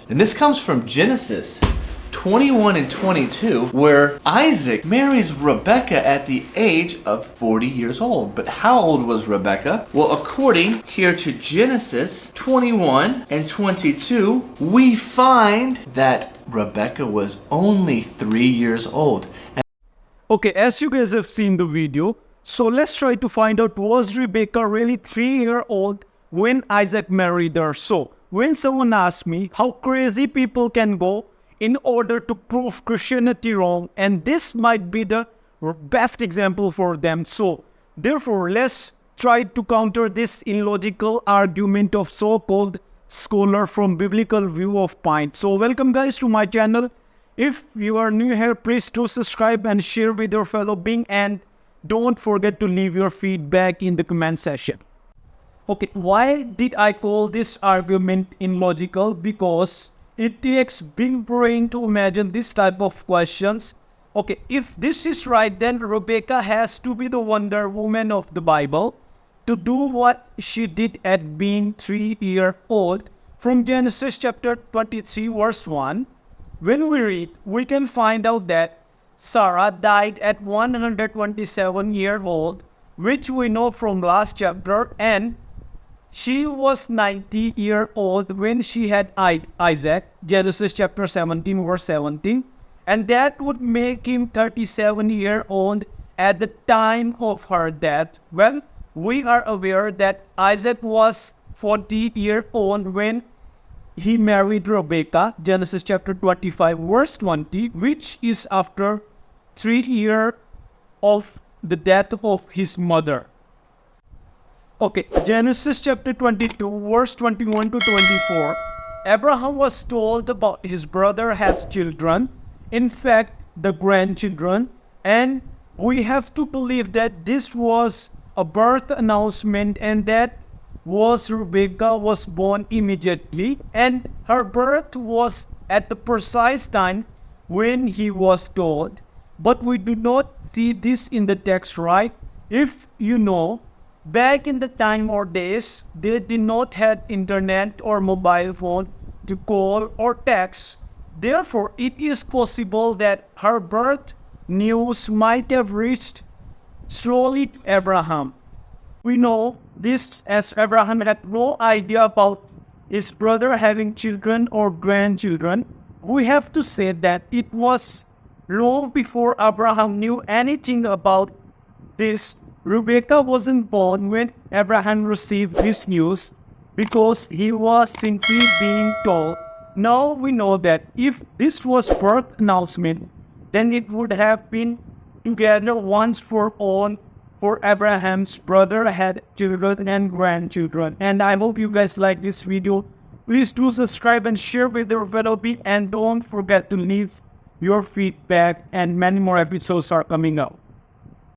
And this comes from Genesis 21 and 22, where Isaac marries Rebekah at the age of 40 years old. But how old was Rebekah? Well, according here to Genesis 21 and 22, we find that Rebekah was only 3 years old. Okay, as you guys have seen the video, so let's try to find out, was Rebekah really 3-year-old when Isaac married her? So when someone asks me how crazy people can go in order to prove Christianity wrong, and this might be the best example for them. So therefore, let's try to counter this illogical argument of so-called scholar from biblical view of point. So welcome guys to my channel. If you are new here, please do subscribe and share with your fellow being, and don't forget to leave your feedback in the comment section. Okay, why did I call this argument illogical? Because it takes big brain to imagine this type of questions. Okay, if this is right, then Rebekah has to be the Wonder Woman of the Bible to do what she did at being 3-year-old. From Genesis chapter 23 verse 1, when we read, we can find out that Sarah died at 127 years old, which we know from last chapter, and she was 90 years old when she had Isaac, Genesis chapter 17 verse 17, and that would make him 37 years old at the time of her death. Well, we are aware that Isaac was 40 years old when he married Rebekah, Genesis chapter 25 verse 20, which is after 3 years of the death of his mother. Okay, Genesis chapter 22 verse 21 to 24, Abraham was told about his brother has children, in fact the grandchildren, and we have to believe that this was a birth announcement, and that was Rebekah was born immediately, and her birth was at the precise time when he was told. But we do not see this in the text, right? If you know, back in the time or days, they did not have internet or mobile phone to call or text. Therefore, it is possible that her birth news might have reached slowly to Abraham. We know this as Abraham had no idea about his brother having children or grandchildren. We have to say that it was long before Abraham knew anything about this. Rebekah wasn't born when Abraham received this news, because he was simply being told. Now we know that if this was birth announcement, then it would have been together once for all, for Abraham's brother had children and grandchildren. And I hope you guys like this video. Please do subscribe and share with your fellow being, and don't forget to leave your feedback, and many more episodes are coming out.